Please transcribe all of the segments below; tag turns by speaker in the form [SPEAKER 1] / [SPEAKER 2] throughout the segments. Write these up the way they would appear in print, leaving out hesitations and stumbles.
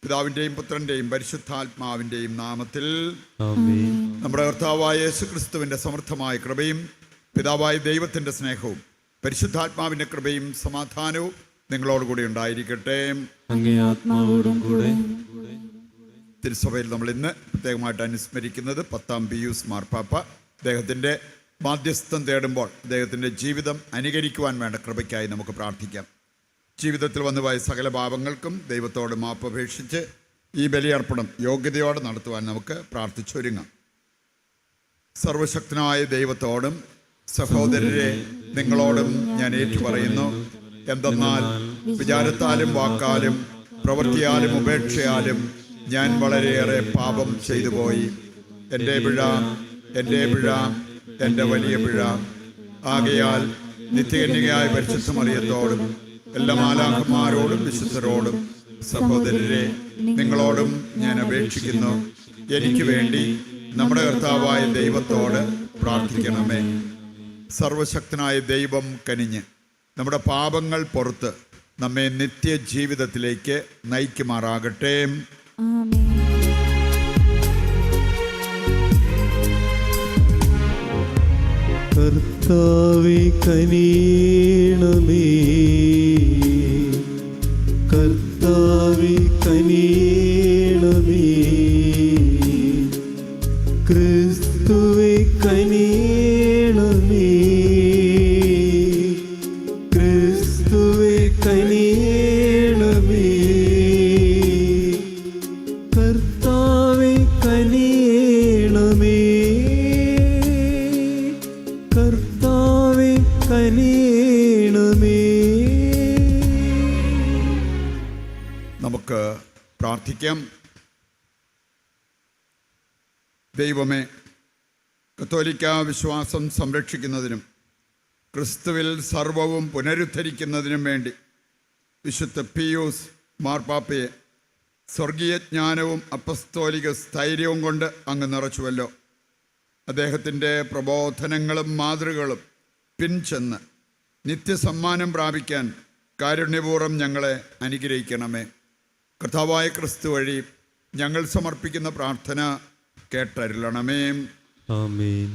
[SPEAKER 1] പിതാവിൻ്റെയും പുത്രൻ്റെയും പരിശുദ്ധാത്മാവിൻ്റെയും നാമത്തിൽ
[SPEAKER 2] ആമേൻ.
[SPEAKER 1] നമ്മുടെ കർത്താവായ യേശുക്രിസ്തുവിൻ്റെ സമർത്ഥമായ കൃപയും പിതാവായ ദൈവത്തിൻ്റെ സ്നേഹവും പരിശുദ്ധാത്മാവിൻ്റെ കൃപയും സമാധാനവും നിങ്ങളോടുകൂടി ഉണ്ടായിരിക്കട്ടെ.
[SPEAKER 2] അങ്ങേ ആത്മാവോടും കൂടെ.
[SPEAKER 1] തിരുസഭയിൽ നമ്മൾ ഇന്ന് പ്രത്യേകമായിട്ട് അനുസ്മരിക്കുന്നത് 10-ാം പിയൂസ് മാർപ്പാപ്പ. അദ്ദേഹത്തിൻ്റെ മാധ്യസ്ഥം തേടുമ്പോൾ അദ്ദേഹത്തിൻ്റെ ജീവിതം അനുകരിക്കുവാൻ വേണ്ട കൃപയ്ക്കായി നമുക്ക് പ്രാർത്ഥിക്കാം. ജീവിതത്തിൽ വന്നുപോയ സകല പാപങ്ങൾക്കും ദൈവത്തോട് മാപ്പപേക്ഷിച്ച് ഈ ബലിയർപ്പണം യോഗ്യതയോടെ നടത്തുവാൻ നമുക്ക് പ്രാർത്ഥിച്ചൊരുങ്ങാം. സർവശക്തനായ ദൈവത്തോടും സഹോദരരെ നിങ്ങളോടും ഞാൻ ഏറ്റുപറയുന്നു. എന്തെന്നാൽ വിചാരത്താലും വാക്കാലും പ്രവൃത്തിയാലും ഉപേക്ഷയാലും ഞാൻ വളരെയേറെ പാപം ചെയ്തു പോയി. എൻ്റെ പിഴ, എൻ്റെ വലിയ പിഴ. ആകയാൽ നിത്യകന്യകയായ പരിശുദ്ധ മറിയത്തോടും എല്ലാ മാലാഖമാരോടും വിശുദ്ധരോടും സഹോദരരെ നിങ്ങളോടും ഞാൻ അപേക്ഷിക്കുന്നു, എനിക്ക് വേണ്ടി നമ്മുടെ കർത്താവായ ദൈവത്തോട് പ്രാർത്ഥിക്കണമേ. സർവശക്തനായ ദൈവം കനിഞ്ഞ് നമ്മുടെ പാപങ്ങൾ പുറത്ത് നമ്മെ നിത്യജീവിതത്തിലേക്ക് നയിക്കുമാറാകട്ടെ.
[SPEAKER 2] കർത്താവേ കനിയണമേ, കർത്താവേ കനിയണമേ, ക്രിസ്തുവേ കനിയണമേ, ക്രിസ്തുവേ കനിയണമേ, കർത്താവേ കനിയണമേ, കർത്താവേ കനിയണമേ.
[SPEAKER 1] നമുക്ക് പ്രാർത്ഥിക്കാം. ദൈവമേ, കത്തോലിക്ക വിശ്വാസം സംരക്ഷിക്കുന്നതിനും ക്രിസ്തുവിൽ സർവവും പുനരുദ്ധരിക്കുന്നതിനും വേണ്ടി വിശുദ്ധ പിയൂസ് മാർപ്പാപ്പയെ സ്വർഗീയ ജ്ഞാനവും അപ്പസ്തോലിക സ്ഥൈര്യവും കൊണ്ട് അങ്ങ് നിറച്ചുവല്ലോ. അദ്ദേഹത്തിൻ്റെ പ്രബോധനങ്ങളും മാതൃകകളും പിൻചെന്ന് നിത്യസമ്മാനം പ്രാപിക്കാൻ കാരുണ്യപൂർവ്വം ഞങ്ങളെ അനുഗ്രഹിക്കണമേ. കർത്താവായ ക്രിസ്തു വഴി ഞങ്ങൾ സമർപ്പിക്കുന്ന പ്രാർത്ഥന കേട്ടരുളണമേ.
[SPEAKER 2] ആമേൻ.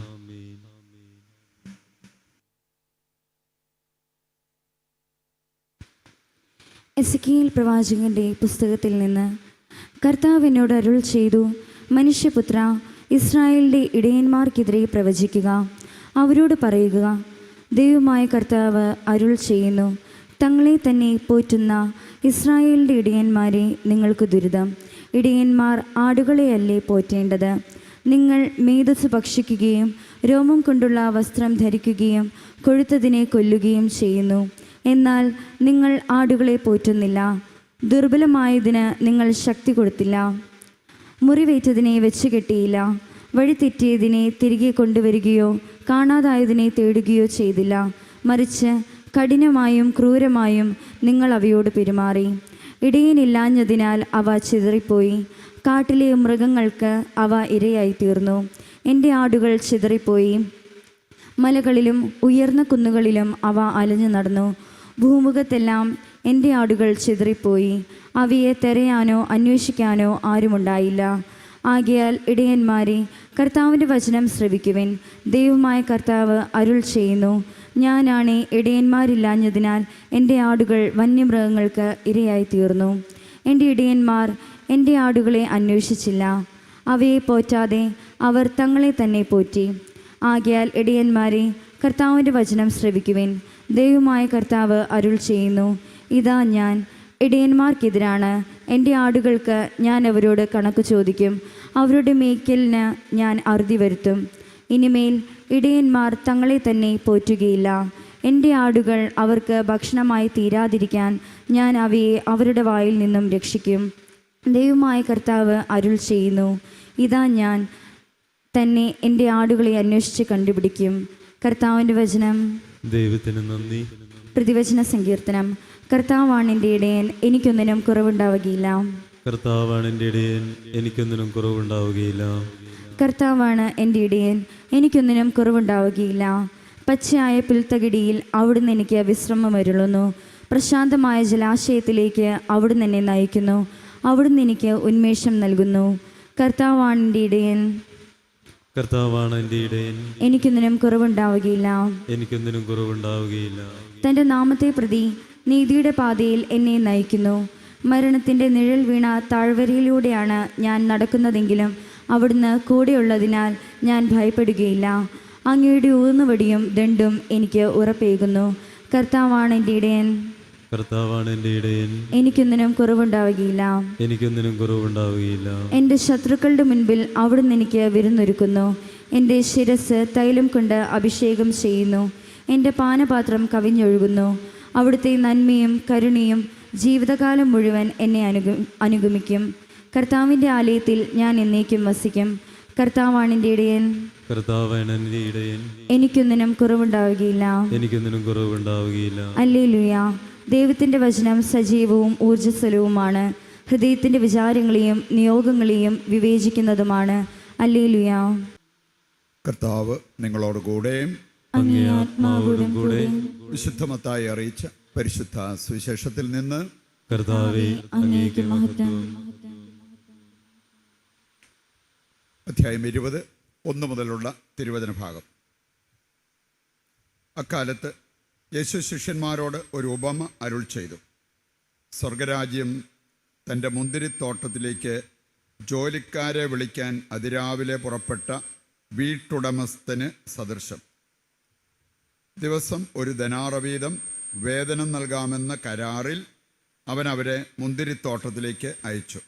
[SPEAKER 3] എസെക്കിയേൽ പ്രവാചകന്റെ പുസ്തകത്തിൽ നിന്ന്. കർത്താവ് എന്നോട് അരുൾ ചെയ്തു, മനുഷ്യപുത്ര, ഇസ്രായേലിൻ്റെ ഇടയന്മാർക്കെതിരെ പ്രവചിക്കുക. അവരോട് പറയുക, ദൈവമായ കർത്താവ് അരുൾ ചെയ്യുന്നു, തങ്ങളെ തന്നെ പോറ്റുന്ന ഇസ്രായേലിൻ്റെ ഇടയന്മാരെ, നിങ്ങൾക്ക് ദുരിതം. ഇടയന്മാർ ആടുകളെയല്ലേ പോറ്റേണ്ടത്? നിങ്ങൾ മേധസ് ഭക്ഷിക്കുകയും രോമം കൊണ്ടുള്ള വസ്ത്രം ധരിക്കുകയും കൊഴുത്തതിനെ കൊല്ലുകയും ചെയ്യുന്നു. എന്നാൽ നിങ്ങൾ ആടുകളെ പോറ്റുന്നില്ല. ദുർബലമായതിന് നിങ്ങൾ ശക്തി കൊടുത്തില്ല. മുറിവേറ്റതിനെ വെച്ച് കെട്ടിയില്ല. വഴിതെറ്റിയതിനെ തിരികെ കൊണ്ടുവരികയോ കാണാതായതിനെ തേടുകയോ ചെയ്തില്ല. മറിച്ച് കഠിനമായും ക്രൂരമായും നിങ്ങൾ അവയോട് പെരുമാറി. ഇടയനില്ലാഞ്ഞതിനാൽ അവ ചിതറിപ്പോയി. കാട്ടിലെ മൃഗങ്ങൾക്ക് അവ ഇരയായി തീർന്നു. എൻ്റെ ആടുകൾ ചിതറിപ്പോയി. മലകളിലും ഉയർന്ന കുന്നുകളിലും അവ അലഞ്ഞു നടന്നു. ഭൂമുഖത്തെല്ലാം എൻ്റെ ആടുകൾ ചിതറിപ്പോയി. അവയെ തിരയാനോ അന്വേഷിക്കാനോ ആരുമുണ്ടായില്ല. ആകയാൽ ഇടയന്മാരെ, കർത്താവിൻ്റെ വചനം ശ്രവിക്കുവിൻ. ദൈവമായ കർത്താവ് അരുൾ ചെയ്യുന്നു, ഞാനാണേ ഇടയന്മാരില്ലാഞ്ഞതിനാൽ എൻ്റെ ആടുകൾ വന്യമൃഗങ്ങൾക്ക് ഇരയായി തീർന്നു. എൻ്റെ ഇടയന്മാർ എൻ്റെ ആടുകളെ അന്വേഷിച്ചില്ല. അവയെ പോറ്റാതെ അവർ തങ്ങളെ തന്നെ പോറ്റി. ആകയാൽ ഇടയന്മാരെ, കർത്താവിൻ്റെ വചനം ശ്രവിക്കുവിൻ. ദൈവമായ കർത്താവ് അരുൾ ചെയ്യുന്നു, ഇതാ ഞാൻ ഇടയന്മാർക്കെതിരാണ്. എൻ്റെ ആടുകൾക്ക് ഞാൻ അവരോട് കണക്ക് ചോദിക്കും. അവരുടെ മേയ്ക്കലിന് ഞാൻ അറുതി വരുത്തും. ഇനിമേൽ ഇടയന്മാർ തങ്ങളെ തന്നെ പോറ്റുകയില്ല. എൻ്റെ ആടുകൾ അവർക്ക് ഭക്ഷണമായി തീരാതിരിക്കാൻ ഞാൻ അവയെ അവരുടെ വായിൽ നിന്നും രക്ഷിക്കും. ദൈവമായ കർത്താവ് അരുൾ ചെയ്യുന്നു, ഇതാ ഞാൻ തന്നെ എൻ്റെ ആടുകളെ അന്വേഷിച്ച് കണ്ടുപിടിക്കും. കർത്താവിൻ്റെ വചനം.
[SPEAKER 2] ദൈവത്തിന് നന്ദി.
[SPEAKER 3] പ്രതിവചന സങ്കീർത്തനം. കർത്താവാണ് എൻ്റെ ഇടയൻ, എനിക്കൊന്നിനും കുറവുണ്ടാവുകയില്ല.
[SPEAKER 2] കർത്താവാണ് എൻ്റെ ഇടയൻ, എനിക്കൊന്നിനും കുറവുണ്ടാവുകയില്ല.
[SPEAKER 3] കർത്താവാണ് എൻ്റെ ഇടയൻ, എനിക്കൊന്നിനും കുറവുണ്ടാവുകയില്ല. പച്ചയായ പുൽത്തകിടിയിൽ അവിടുന്ന് എനിക്ക് വിശ്രമം അരുളുന്നു. പ്രശാന്തമായ ജലാശയത്തിലേക്ക് അവിടുന്ന് എന്നെ നയിക്കുന്നു. അവിടുന്ന് എനിക്ക് ഉന്മേഷം നൽകുന്നു. കർത്താവാണ് എൻ്റെ ഇടയൻ,
[SPEAKER 2] കർത്താവാണ് എൻ്റെ ഇടയൻ,
[SPEAKER 3] എനിക്കൊന്നിനും കുറവുണ്ടാവുകയില്ല.
[SPEAKER 2] എനിക്കൊന്നിനും കുറവുണ്ടാവുകയില്ല.
[SPEAKER 3] തൻ്റെ നാമത്തെ പ്രതി നീതിയുടെ പാതയിൽ എന്നെ നയിക്കുന്നു. മരണത്തിൻ്റെ നിഴൽ വീണ താഴ്വരയിലൂടെയാണ് ഞാൻ നടക്കുന്നതെങ്കിലും അവിടുന്ന് കൂടെയുള്ളതിനാൽ ഞാൻ ഭയപ്പെടുകയില്ല. അങ്ങയുടെ ഊന്നുവടിയും ദണ്ഡും എനിക്ക് ഉറപ്പേകുന്നു. കർത്താവാണ് എൻ്റെ ഇടയൻ,
[SPEAKER 2] കർത്താവാണ് എൻ്റെ ഇടയൻ,
[SPEAKER 3] എനിക്കൊന്നിനും കുറവുണ്ടാവുകയില്ല.
[SPEAKER 2] എനിക്കൊന്നിനും കുറവുണ്ടാവുകയില്ല.
[SPEAKER 3] എൻ്റെ ശത്രുക്കളുടെ മുൻപിൽ അവിടുന്ന് എനിക്ക് വിരുന്നൊരുക്കുന്നു. എൻ്റെ ശിരസ് തൈലം കൊണ്ട് അഭിഷേകം ചെയ്യുന്നു. എൻ്റെ പാനപാത്രം കവിഞ്ഞൊഴുകുന്നു. അവിടുത്തെ നന്മയും കരുണയും ജീവിതകാലം മുഴുവൻ എന്നെ അനുഗമിക്കും. കർത്താവിൻ്റെ ആലയത്തിൽ ഞാൻ എന്നേക്കും വസിക്കും. കർത്താവാണ് എൻ്റെ ഇടയൻ,
[SPEAKER 2] കർത്താവാണ് എൻ്റെ ഇടയൻ,
[SPEAKER 3] എനിക്കൊന്നിനും കുറവുണ്ടാവുകയില്ല.
[SPEAKER 2] എനിക്കൊന്നിനും കുറവുണ്ടാവുകയില്ല.
[SPEAKER 3] ഹല്ലേലൂയ. ദൈവത്തിൻ്റെ വചനം സജീവവും ഊർജ്ജസ്വലവുമാണ്. ഹൃദയത്തിൻ്റെ വിചാരങ്ങളെയും നിയോഗങ്ങളെയും വിവേചിക്കുന്നതുമാണ്. ഹല്ലേലൂയ.
[SPEAKER 1] കർത്താവ് നിങ്ങളോട് കൂടെ
[SPEAKER 2] അങ്ങേ ആത്മാവോടും കൂടെ.
[SPEAKER 1] വിശുദ്ധ മത്തായി അറിയിച്ച പരിശുദ്ധ സുവിശേഷത്തിൽ നിന്ന്.
[SPEAKER 2] കർത്താവേ, അങ്ങേക്ക് മഹത്വം.
[SPEAKER 1] അധ്യായം 20, 1 മുതലുള്ള തിരുവചന ഭാഗം. അക്കാലത്ത് യേശു ശിഷ്യന്മാരോട് ഒരു ഉപമ അരുൾ ചെയ്തു. സ്വർഗരാജ്യം തൻ്റെ മുന്തിരിത്തോട്ടത്തിലേക്ക് ജോലിക്കാരെ വിളിക്കാൻ അതിരാവിലെ പുറപ്പെട്ട വീട്ടുടമസ്ഥന് സദൃശം. ദിവസം 1 ദനാറ വീതം വേതനം നൽകാമെന്ന കരാറിൽ അവൻ അവരെ മുന്തിരിത്തോട്ടത്തിലേക്ക് അയച്ചു.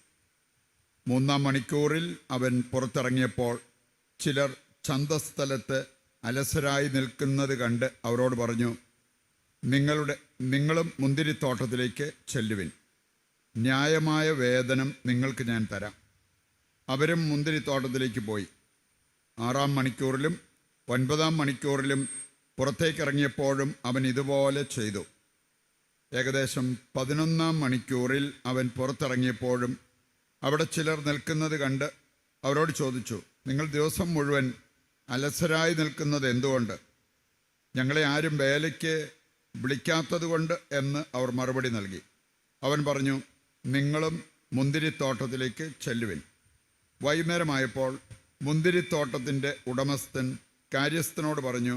[SPEAKER 1] 3-ാം മണിക്കൂറിൽ അവൻ പുറത്തിറങ്ങിയപ്പോൾ ചിലർ ചന്തസ്ഥലത്ത് അലസരായി നിൽക്കുന്നത് കണ്ട് അവരോട് പറഞ്ഞു, നിങ്ങളും മുന്തിരിത്തോട്ടത്തിലേക്ക് ചെല്ലുവിൻ, ന്യായമായ വേതനം നിങ്ങൾക്ക് ഞാൻ തരാം. അവരും മുന്തിരിത്തോട്ടത്തിലേക്ക് പോയി. 6-ാം മണിക്കൂറിലും 9-ാം മണിക്കൂറിലും പുറത്തേക്കിറങ്ങിയപ്പോഴും അവൻ ഇതുപോലെ ചെയ്തു. ഏകദേശം 11-ാം മണിക്കൂറിൽ അവൻ പുറത്തിറങ്ങിയപ്പോഴും അവിടെ ചിലർ നിൽക്കുന്നത് കണ്ട് അവരോട് ചോദിച്ചു, നിങ്ങൾ ദിവസം മുഴുവൻ അലസരായി നിൽക്കുന്നത് എന്തുകൊണ്ട്? ഞങ്ങളെ ആരും വേലയ്ക്ക് വിളിക്കാത്തത് കൊണ്ട് എന്ന് അവർ മറുപടി നൽകി. അവൻ പറഞ്ഞു, നിങ്ങളും മുന്തിരിത്തോട്ടത്തിലേക്ക് ചെല്ലുവിൻ. വൈകുന്നേരമായപ്പോൾ മുന്തിരിത്തോട്ടത്തിൻ്റെ ഉടമസ്ഥൻ കാര്യസ്ഥനോട് പറഞ്ഞു,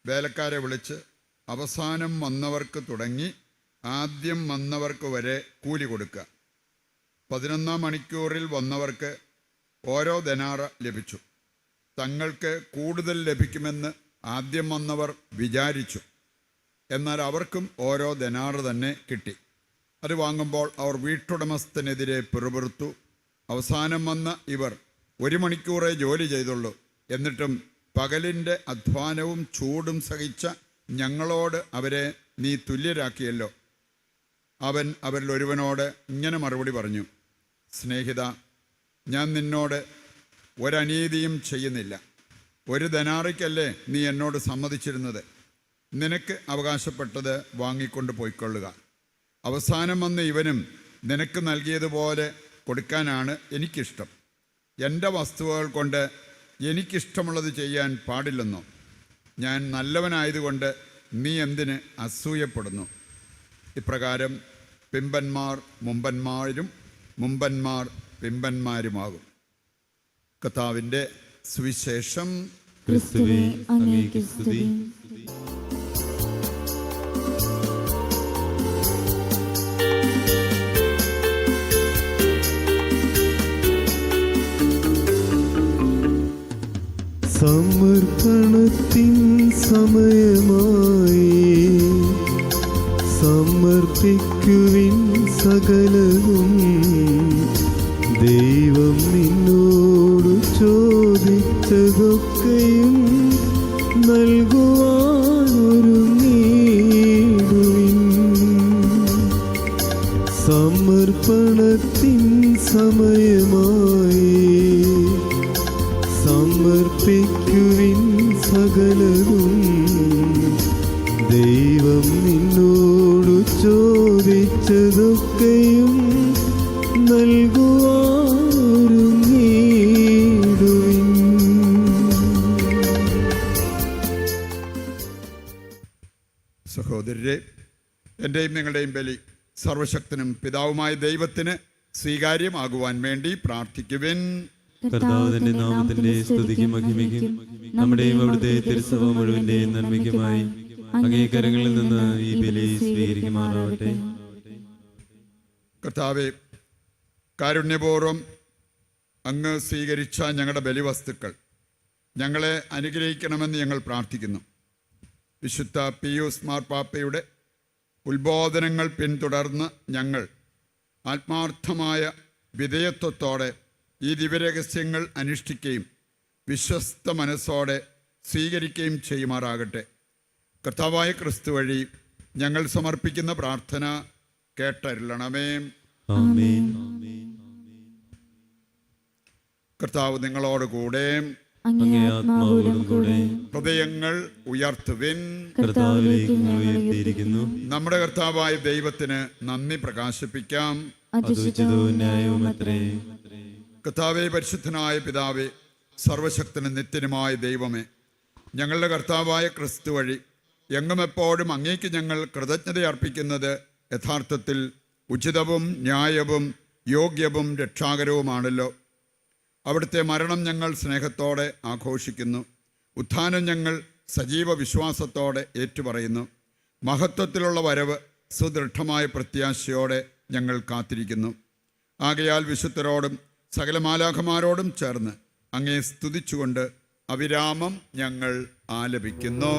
[SPEAKER 1] വേലക്കാരെ വിളിച്ച് അവസാനം വന്നവർക്ക് തുടങ്ങി ആദ്യം വന്നവർക്ക് വരെ കൂലി കൊടുക്കുക. 11-ാം മണിക്കൂറിൽ വന്നവർക്ക് ഓരോ ദനാറ ലഭിച്ചു. തങ്ങൾക്ക് കൂടുതൽ ലഭിക്കുമെന്ന് ആദ്യം വന്നവർ വിചാരിച്ചു. എന്നാൽ അവർക്കും ഓരോ ദനാറ് തന്നെ കിട്ടി. അത് വാങ്ങുമ്പോൾ അവർ വീട്ടുടമസ്ഥനെതിരെ പിറുപിറുത്തു, അവസാനം വന്ന ഇവർ 1 മണിക്കൂറേ ജോലി ചെയ്തുള്ളൂ, എന്നിട്ടും പകലിൻ്റെ അധ്വാനവും ചൂടും സഹിച്ച ഞങ്ങളോട് അവരെ നീ തുല്യരാക്കിയല്ലോ. അവൻ അവരിൽ ഒരുവനോട് ഇങ്ങനെ മറുപടി പറഞ്ഞു, സ്നേഹിത, ഞാൻ നിന്നോട് ഒരനീതിയും ചെയ്യുന്നില്ല. 1 ദനാറിക്കല്ലേ നീ എന്നോട് സമ്മതിച്ചിരുന്നത്? നിനക്ക് അവകാശപ്പെട്ടത് വാങ്ങിക്കൊണ്ട് പോയിക്കൊള്ളുക. അവസാനം വന്ന് ഇവനും നിനക്ക് നൽകിയതുപോലെ കൊടുക്കാനാണ് എനിക്കിഷ്ടം. എൻ്റെ വസ്തുവകൾ കൊണ്ട് എനിക്കിഷ്ടമുള്ളത് ചെയ്യാൻ പാടില്ലെന്നോ? ഞാൻ നല്ലവനായതുകൊണ്ട് നീ എന്തിന് അസൂയപ്പെടുന്നു? ഇപ്രകാരം പിമ്പന്മാർ മുമ്പന്മാരും മുമ്പന്മാർ പിമ്പന്മാരുമാകും. കർത്താവിൻ്റെ സുവിശേഷം.
[SPEAKER 2] ക്രിസ്തുവേ, അങ്ങേക്ക് സ്തുതി. സമർപ്പണത്തിൻ സമയമായി, സമർപ്പിക്കുവിൻ സകലവും. ദൈവം നിന്നോട് ചോദിച്ചതൊക്കെയും നൽകുവാനൊരുങ്ങിടുവിൻ. സമർപ്പണത്തിൻ സമയമായി, സമർപ്പിക്കുവിൻ സകലവും. ദൈവം നിന്നോട് ചോദിച്ചതൊക്കെയും നൽകുവാനൊരുങ്ങിടുവിൻ.
[SPEAKER 1] സഹോദരരെ, എൻ്റെയും നിങ്ങളുടെയും ബലി സർവശക്തനും പിതാവുമായ ദൈവത്തിന് സ്വീകാര്യമാകുവാൻ വേണ്ടി പ്രാർത്ഥിക്കുവിൻ.
[SPEAKER 4] കർത്താവ് തന്റെ നാമത്തിന്റെ സ്തുതിക്കും മഹിമയ്ക്കും നമ്മുടെയും അവിടുത്തെ തിരുസഭ മുഴുവന്റെയും നന്മയ്ക്കുമായി അങ്ങേ കരങ്ങളിൽ നിന്ന് ഈ ബലി സ്വീകരിക്കുമാറാവട്ടെ.
[SPEAKER 1] കർത്താവെ, കാരുണ്യപൂർവ്വം അങ്ങ് സ്വീകരിച്ച ഞങ്ങളുടെ ബലിവസ്തുക്കൾ ഞങ്ങളെ അനുഗ്രഹിക്കണമെന്ന് ഞങ്ങൾ പ്രാർത്ഥിക്കുന്നു. വിശുദ്ധ പിയൂസ് മാർപ്പാപ്പയുടെ ഉത്ബോധനങ്ങൾ പിന്തുടർന്ന് ഞങ്ങൾ ആത്മാർത്ഥമായ വിധേയത്വത്തോടെ ഈ ദിവ്യരഹസ്യങ്ങൾ അനുഷ്ഠിക്കുകയും വിശ്വസ്ത മനസ്സോടെ സ്വീകരിക്കുകയും ചെയ്യുമാറാകട്ടെ. കർത്താവായ ക്രിസ്തു വഴി ഞങ്ങൾ സമർപ്പിക്കുന്ന പ്രാർത്ഥന കേട്ടരുളണമേ.
[SPEAKER 4] ആമേൻ.
[SPEAKER 1] കർത്താവ് നിങ്ങളോട് കൂടെ.
[SPEAKER 4] അങ്ങേ ആത്മാവോടും കൂടെ.
[SPEAKER 1] ഹൃദയങ്ങൾ ഉയർത്തുവിൻ.
[SPEAKER 4] കർത്താവിലേക്ക് ഞങ്ങൾ ഉയർത്തിയിരിക്കുന്നു.
[SPEAKER 1] നമ്മുടെ കർത്താവായ ദൈവത്തിന് നന്ദി പ്രകാശിപ്പിക്കാം.
[SPEAKER 4] അത് ഉചിതവും ന്യായവുമത്രേ.
[SPEAKER 1] കർത്താവേ, പരിശുദ്ധനായ പിതാവേ, സർവശക്തനും നിത്യനുമായ ദൈവമേ, ഞങ്ങളുടെ കർത്താവായ ക്രിസ്തു വഴി എങ്ങും എപ്പോഴും അങ്ങേക്ക് ഞങ്ങൾ കൃതജ്ഞത അർപ്പിക്കുന്നത് യഥാർത്ഥത്തിൽ ഉചിതവും ന്യായവും യോഗ്യവും രക്ഷാകരവുമാണല്ലോ. അവിടുത്തെ മരണം ഞങ്ങൾ സ്നേഹത്തോടെ ആഘോഷിക്കുന്നു. ഉത്ഥാനം ഞങ്ങൾ സജീവ വിശ്വാസത്തോടെ ഏറ്റുപറയുന്നു. മഹത്വത്തിലുള്ള വരവ് സുദൃഢമായ പ്രത്യാശയോടെ ഞങ്ങൾ കാത്തിരിക്കുന്നു. ആകയാൽ വിശുദ്ധരോടും സകല മാലാഖമാരോടും ചേർന്ന് അങ്ങേ സ്തുതിച്ചുകൊണ്ട് അവിരാമം ഞങ്ങൾ ആലപിക്കുന്നു.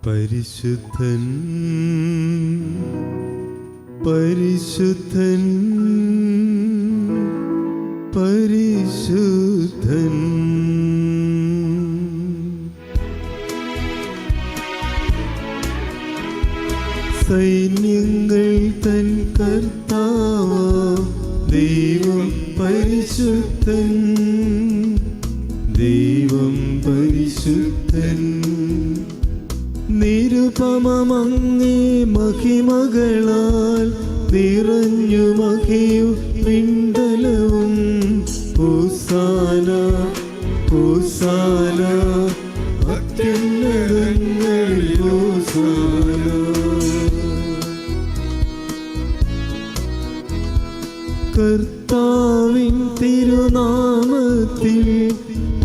[SPEAKER 2] പരിശുദ്ധൻ പരിശുദ്ധൻ പരിശുദ്ധൻ. സൈന്യങ്ങൾ തൻ കർത്താവാം ദൈവം പരിശുദ്ധൻ, ദൈവം പരിശുദ്ധൻ. നിരുപമമങ്ങേ മഹിമകളാൽ നിറഞ്ഞു മഹിയും പിണ്ടലവും. ഹോസാന ഹോസാന അത്യുന്നതങ്ങളിൽ ഹോസാന. കർത്താവിൻ തിരുനാമത്തിൽ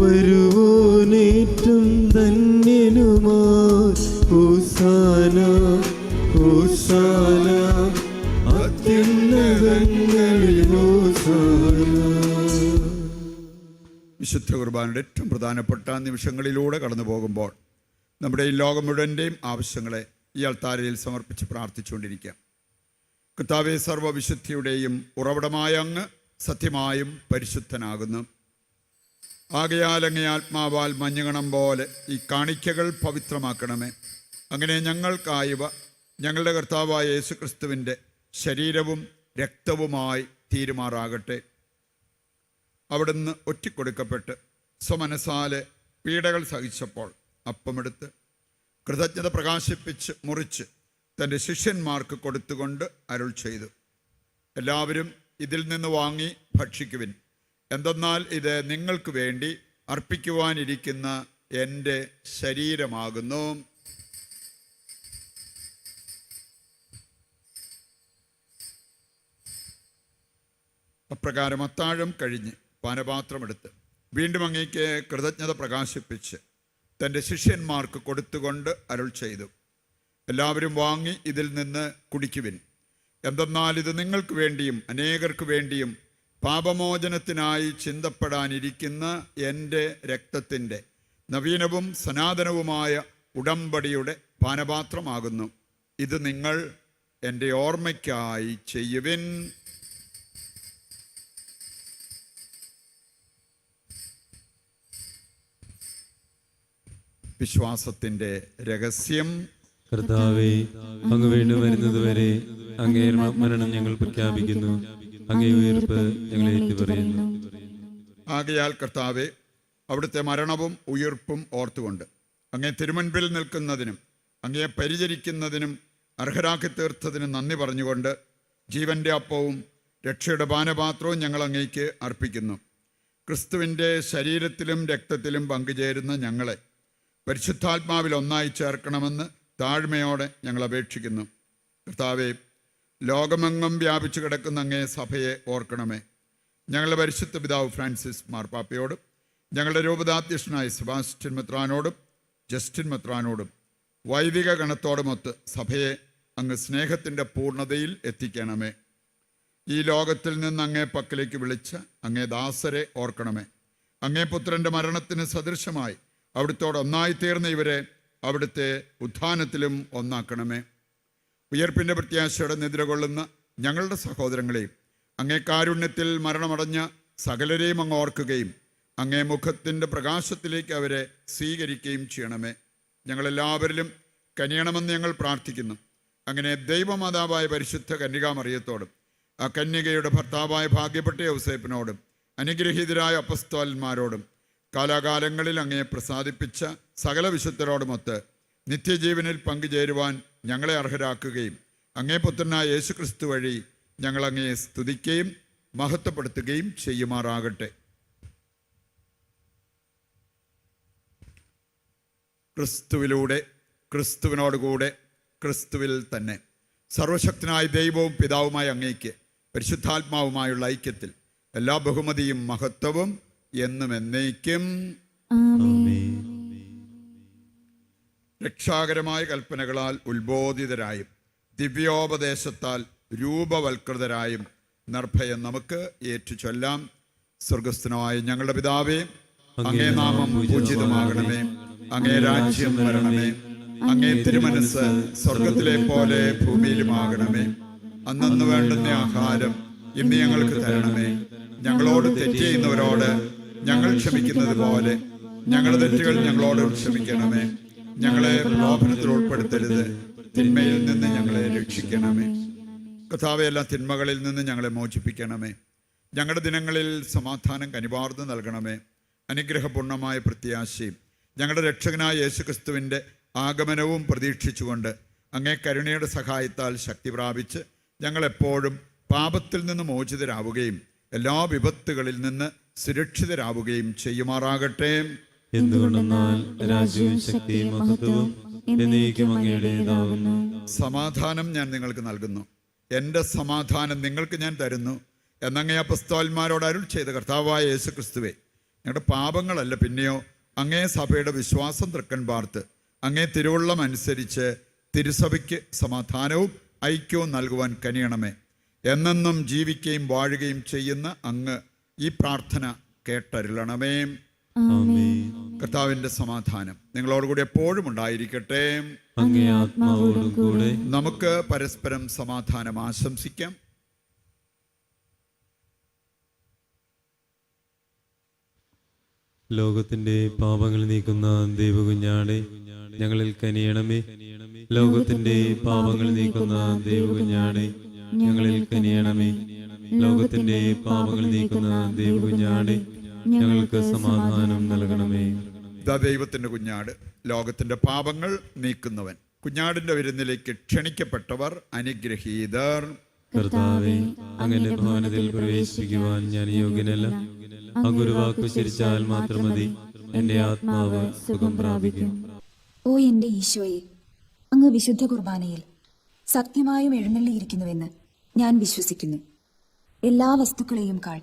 [SPEAKER 2] വരുവോനേറ്റം ധന്യനുമാ. ഹോസാന ഹോസാന അത്യുന്നതങ്ങളിൽ ഹോസാന.
[SPEAKER 1] വിശുദ്ധ കുർബാനയുടെ ഏറ്റവും പ്രധാനപ്പെട്ട നിമിഷങ്ങളിലൂടെ കടന്നു പോകുമ്പോൾ നമ്മുടെ ഈ ലോകം മുഴുവൻ്റെയും ആവശ്യങ്ങളെ ഈ അൾത്താരയിൽ സമർപ്പിച്ച് പ്രാർത്ഥിച്ചുകൊണ്ടിരിക്കാം. കർത്താവേ, സർവ്വവിശുദ്ധിയുടെയും ഉറവിടമായ അങ്ങ് സത്യമായും പരിശുദ്ധനാകുന്നു. ആകയാൽ അങ്ങേ ആത്മാവാൽ മഞ്ഞുകണം പോലെ ഈ കാണിക്കകൾ പവിത്രമാക്കണമേ. അങ്ങനെ ഞങ്ങൾക്കായവ ഞങ്ങളുടെ കർത്താവായ യേശുക്രിസ്തുവിൻ്റെ ശരീരവും രക്തവുമായി തീരുമാറാകട്ടെ. അവിടുന്ന് ഒറ്റിക്കൊടുക്കപ്പെട്ട് സ്വമനസാലെ പീഡകൾ സഹിച്ചപ്പോൾ അപ്പമെടുത്ത് കൃതജ്ഞത പ്രകാശിപ്പിച്ച് മുറിച്ച് തൻ്റെ ശിഷ്യന്മാർക്ക് കൊടുത്തുകൊണ്ട് അരുൾ ചെയ്തു, എല്ലാവരും ഇതിൽ നിന്ന് വാങ്ങി ഭക്ഷിക്കുവിൻ. എന്തെന്നാൽ ഇത് നിങ്ങൾക്ക് വേണ്ടി അർപ്പിക്കുവാനിരിക്കുന്ന എൻ്റെ ശരീരമാകുന്നു. അപ്രകാരം അത്താഴം കഴിഞ്ഞ് പാനപാത്രമെടുത്ത് വീണ്ടും അങ്ങേക്ക് കൃതജ്ഞത പ്രകാശിപ്പിച്ച് തൻ്റെ ശിഷ്യന്മാർക്ക് കൊടുത്തുകൊണ്ട് അരുൾ ചെയ്തു, എല്ലാവരും വാങ്ങി ഇതിൽ നിന്ന് കുടിക്കുവിൻ. എന്തെന്നാൽ ഇത് നിങ്ങൾക്ക് വേണ്ടിയും അനേകർക്ക് വേണ്ടിയും പാപമോചനത്തിനായി ചിന്തപ്പെടാനിരിക്കുന്ന എൻ്റെ രക്തത്തിൻ്റെ നവീനവും സനാതനവുമായ ഉടമ്പടിയുടെ പാനപാത്രമാകുന്നു. ഇത് നിങ്ങൾ എൻ്റെ ഓർമ്മയ്ക്കായി ചെയ്യുവിൻ. വിശ്വാസത്തിൻ്റെ രഹസ്യം.
[SPEAKER 4] കർത്താവേ, അങ്ങ് വീണ്ടും വരുന്നത് വരെ അങ്ങേ മരണം ഞങ്ങൾ പ്രഖ്യാപിക്കുന്നു, അങ്ങേ ഉയർപ്പ് ഞങ്ങൾ ഏറ്റുപറയുന്നു.
[SPEAKER 1] ആകയാൽ കർത്താവെ, അവിടുത്തെ മരണവും ഉയർപ്പും ഓർത്തുകൊണ്ട് അങ്ങേ തിരുമുൻപിൽ നിൽക്കുന്നതിനും അങ്ങയെ പരിചരിക്കുന്നതിനും അർഹരാക്കി തീർത്തതിനും നന്ദി പറഞ്ഞുകൊണ്ട് ജീവൻ്റെ അപ്പവും രക്ഷയുടെ പാനപാത്രവും ഞങ്ങൾ അങ്ങേക്ക് അർപ്പിക്കുന്നു. ക്രിസ്തുവിൻ്റെ ശരീരത്തിലും രക്തത്തിലും പങ്കുചേരുന്ന ഞങ്ങളെ പരിശുദ്ധാത്മാവിൽ ഒന്നായി ചേർക്കണമെന്ന് താഴ്മയോടെ ഞങ്ങൾ അപേക്ഷിക്കുന്നു. കർത്താവെ, ലോകമെങ്ങും വ്യാപിച്ചു കിടക്കുന്ന അങ്ങേ സഭയെ ഓർക്കണമേ. ഞങ്ങളുടെ പരിശുദ്ധ പിതാവ് ഫ്രാൻസിസ് മാർപ്പാപ്പയോടും ഞങ്ങളുടെ രൂപതാധ്യക്ഷനായ സെബാസ്റ്റ്യൻ മെത്രാനോടും ജസ്റ്റിൻ മെത്രാനോടും വൈദിക ഗണത്തോടുമൊത്ത് സഭയെ അങ്ങ് സ്നേഹത്തിൻ്റെ പൂർണ്ണതയിൽ എത്തിക്കണമേ. ഈ ലോകത്തിൽ നിന്ന് അങ്ങേ പക്കലേക്ക് വിളിച്ച അങ്ങേ ദാസരെ ഓർക്കണമേ. അങ്ങേ പുത്രൻ്റെ മരണത്തിന് സദൃശമായി അവിടുത്തോട് ഒന്നായിത്തീർന്ന ഇവരെ അവിടുത്തെ ഉത്ഥാനത്തിലും ഒന്നാക്കണമേ. ഉയർപ്പിൻ്റെ പ്രത്യാശയോടെ നിദ്രകൊള്ളുന്ന ഞങ്ങളുടെ സഹോദരങ്ങളെയും അങ്ങേ കാരുണ്യത്തിൽ മരണമടഞ്ഞ സകലരെയും അങ്ങ് ഓർക്കുകയും അങ്ങേ മുഖത്തിൻ്റെ പ്രകാശത്തിലേക്ക് അവരെ സ്വീകരിക്കുകയും ചെയ്യണമേ. ഞങ്ങളെല്ലാവരിലും കനിയണമെന്ന് ഞങ്ങൾ പ്രാർത്ഥിക്കുന്നു. അങ്ങനെ ദൈവമാതാവായ പരിശുദ്ധ കന്യകാമറിയത്തോടും ആ കന്യകയുടെ ഭർത്താവായ ഭാഗ്യപ്പെട്ട യൗസേപ്പിനോടും അനുഗ്രഹീതരായ അപ്പസ്തോലന്മാരോടും കാലാകാലങ്ങളിൽ അങ്ങയെ പ്രസാദിപ്പിച്ച സകല വിശുദ്ധരോടുമൊത്ത് നിത്യജീവനിൽ പങ്കുചേരുവാൻ ഞങ്ങളെ അർഹരാക്കുകയും അങ്ങേ പുത്രനായ യേശുക്രിസ്തു വഴി ഞങ്ങൾ അങ്ങയെ സ്തുതിക്കുകയും മഹത്വപ്പെടുത്തുകയും ചെയ്യുമാറാകട്ടെ. ക്രിസ്തുവിലൂടെ, ക്രിസ്തുവിനോടുകൂടെ, ക്രിസ്തുവിൽ തന്നെ സർവശക്തനായ ദൈവവും പിതാവുമായ അങ്ങേക്ക് പരിശുദ്ധാത്മാവുമായുള്ള ഐക്യത്തിൽ എല്ലാ ബഹുമതിയും മഹത്വവും എന്നും എന്നേക്കും. രക്ഷാകരമായ കൽപ്പനകളാൽ ഉത്ബോധിതരായും ദിവ്യോപദേശത്താൽ രൂപവൽകൃതരായും നിർഭയം നമുക്ക് ഏറ്റുചൊല്ലാം. സ്വർഗസ്ഥനായ ഞങ്ങളുടെ പിതാവേ, അങ്ങേ നാമം പൂജിതമാകണമേ. അങ്ങേ രാജ്യം വരണമേ. അങ്ങേ തിരുമനസ് സ്വർഗത്തിലെ പോലെ ഭൂമിയിലുമാകണമേ. അന്നന്ന് വേണ്ടുന്ന ആഹാരം ഇന്ന് ഞങ്ങൾക്ക് തരണമേ. ഞങ്ങളോട് തെറ്റ് ചെയ്യുന്നവരോട് ഞങ്ങൾ ക്ഷമിക്കുന്നത് പോലെ ഞങ്ങളുടെ തെറ്റുകൾ ഞങ്ങളോട് ക്ഷമിക്കണമേ. ഞങ്ങളെ പ്രലോഭനത്തിൽ ഉൾപ്പെടുത്തരുത്, തിന്മയിൽ നിന്ന് ഞങ്ങളെ രക്ഷിക്കണമേ. കർത്താവേ, എല്ലാ തിന്മകളിൽ നിന്ന് ഞങ്ങളെ മോചിപ്പിക്കണമേ. ഞങ്ങളുടെ ദിനങ്ങളിൽ സമാധാനം കനിവാർന്ന് നൽകണമേ. അനുഗ്രഹപൂർണമായ പ്രത്യാശയും ഞങ്ങളുടെ രക്ഷകനായ യേശുക്രിസ്തുവിൻ്റെ ആഗമനവും പ്രതീക്ഷിച്ചുകൊണ്ട് അങ്ങേ കരുണയുടെ സഹായത്താൽ ശക്തി പ്രാപിച്ച് ഞങ്ങളെപ്പോഴും പാപത്തിൽ നിന്ന് മോചിതരാവുകയും എല്ലാ വിപത്തുകളിൽ നിന്ന് സുരക്ഷിതരാവുകയും ചെയ്യുമാറാകട്ടെ.
[SPEAKER 4] എന്തുകൊണ്ടെന്നാൽ രാജ്യവും ശക്തിയും മഹത്വവും എന്നേക്കും അങ്ങയുടേതാകുന്നു.
[SPEAKER 1] സമാധാനം ഞാൻ നിങ്ങൾക്ക് നൽകുന്നു, എൻ്റെ സമാധാനം നിങ്ങൾക്ക് ഞാൻ തരുന്നു എന്നങ്ങേ അപ്പസ്തോലന്മാരോട് അരുൾ ചെയ്ത കർത്താവായ യേശുക്രിസ്തുവേ, ഞങ്ങളുടെ പാപങ്ങളല്ല പിന്നെയോ അങ്ങേ സഭയുടെ വിശ്വാസം തൃക്കൻ പാർത്ത് അങ്ങേ തിരുവുള്ളം അനുസരിച്ച് തിരുസഭയ്ക്ക് സമാധാനവും ഐക്യവും നൽകുവാൻ കനിയണമേ. എന്നെന്നും ജീവിക്കുകയും വാഴുകയും ചെയ്യുന്ന അങ്ങ് ഈ പ്രാർത്ഥന കേട്ടരുളണമേ. കർത്താവിൻ്റെ സമാധാനം നിങ്ങളോടുകൂടി എപ്പോഴും ഉണ്ടായിരിക്കട്ടെ.
[SPEAKER 4] അങ്ങേ ആത്മാവോടും കൂടെ.
[SPEAKER 1] നമുക്ക് പരസ്പരം സമാധാനം ആശംസിക്കാം.
[SPEAKER 4] ലോകത്തിന്റെ പാപങ്ങൾ നീക്കുന്ന ദൈവകുഞ്ഞാടെ ഞങ്ങളിൽ കനിയണമേ. ലോകത്തിന്റെ പാപങ്ങൾ നീക്കുന്ന ദൈവകുഞ്ഞാടെ ഞങ്ങളിൽ കനിയണമേ. ലോകത്തിന്റെ പാപങ്ങൾ നീക്കുന്ന ദൈവകുഞ്ഞാടെ ഞങ്ങൾക്ക് സമാധാനം നൽകണമേ.
[SPEAKER 1] ദൈവത്തിന്റെ കുഞ്ഞാട്, ലോകത്തിന്റെ പാപങ്ങൾ നീക്കുന്നവൻ. കുഞ്ഞാടിന്റെ വിരുന്നിലേക്ക് ക്ഷണിക്കപ്പെട്ടവർ അനുഗ്രഹീതർ.
[SPEAKER 4] കർത്താവേ, അങ്ങയുടെ ഭവനത്തിൽ പ്രവേശിക്കുവാൻ ഞാൻ യോഗ്യനല്ല. അങ്ങ് ഒരു വാക്ക് ഉച്ചരിച്ചാൽ മാത്രം മതി, എന്റെ ആത്മാവ് സുഖം പ്രാപിക്കും.
[SPEAKER 5] ഓ എന്റെ ഈശോയെ, അങ്ങ് വിശുദ്ധ കുർബാനയിൽ സത്യമായും എഴുന്നള്ളിയിരിക്കുന്നുവെന്ന് ഞാൻ വിശ്വസിക്കുന്നു. എല്ലാ വസ്തുക്കളെയും കാൾ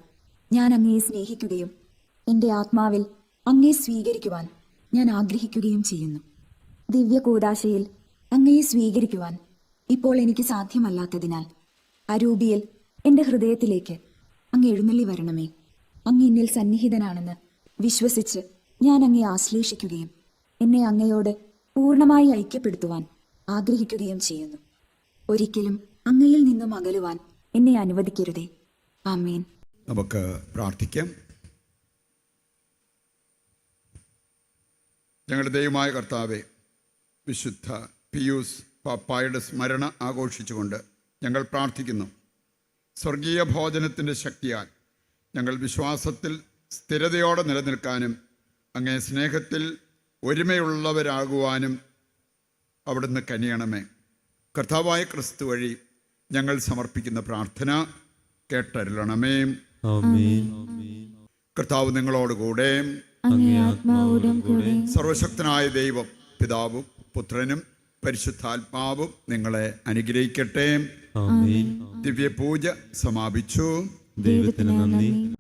[SPEAKER 5] ഞാൻ അങ്ങയെ സ്നേഹിക്കുകയും എൻ്റെ ആത്മാവിൽ അങ്ങയെ സ്വീകരിക്കുവാൻ ഞാൻ ആഗ്രഹിക്കുകയും ചെയ്യുന്നു. ദിവ്യ കൂദാശയിൽ അങ്ങയെ സ്വീകരിക്കുവാൻ ഇപ്പോൾ എനിക്ക് സാധ്യമല്ലാത്തതിനാൽ അരൂപിയിൽ എൻ്റെ ഹൃദയത്തിലേക്ക് അങ്ങ് എഴുന്നള്ളി വരണമേ. അങ്ങ് എന്നിൽ സന്നിഹിതനാണെന്ന് വിശ്വസിച്ച് ഞാൻ അങ്ങയെ ആശ്ലേഷിക്കുകയും എന്നെ അങ്ങയോട് പൂർണ്ണമായി ഐക്യപ്പെടുത്തുവാൻ ആഗ്രഹിക്കുകയും ചെയ്യുന്നു. ഒരിക്കലും അങ്ങയിൽ നിന്നും അകലുവാൻ എന്നെ അനുവദിക്കരുതേ. ആമേൻ.
[SPEAKER 1] നമുക്ക് പ്രാർത്ഥിക്കാം. ഞങ്ങളുടെ ദൈവമായ കർത്താവെ, വിശുദ്ധ പിയൂസ് പാപ്പായുടെ സ്മരണ ആഘോഷിച്ചുകൊണ്ട് ഞങ്ങൾ പ്രാർത്ഥിക്കുന്നു. സ്വർഗീയ ഭോജനത്തിൻ്റെ ശക്തിയാൽ ഞങ്ങൾ വിശ്വാസത്തിൽ സ്ഥിരതയോടെ നിലനിൽക്കാനും അങ്ങേ സ്നേഹത്തിൽ ഒരുമയുള്ളവരാകുവാനും അവിടുന്ന് കനിയണമേ. കർത്താവായ ക്രിസ്തു വഴി ഞങ്ങൾ സമർപ്പിക്കുന്ന പ്രാർത്ഥന കേട്ടരുളണമേ.
[SPEAKER 4] ആമേൻ.
[SPEAKER 1] കർത്താവ് നിങ്ങളോടുകൂടെ.
[SPEAKER 4] അങ്ങേ ആത്മാവോടും കൂടെ.
[SPEAKER 1] സർവശക്തനായ ദൈവം പിതാവും പുത്രനും പരിശുദ്ധാത്മാവും നിങ്ങളെ അനുഗ്രഹിക്കട്ടെ.
[SPEAKER 4] ആമേൻ.
[SPEAKER 1] ദിവ്യപൂജ സമാപിച്ചു.
[SPEAKER 4] ദൈവത്തിന് നന്ദി.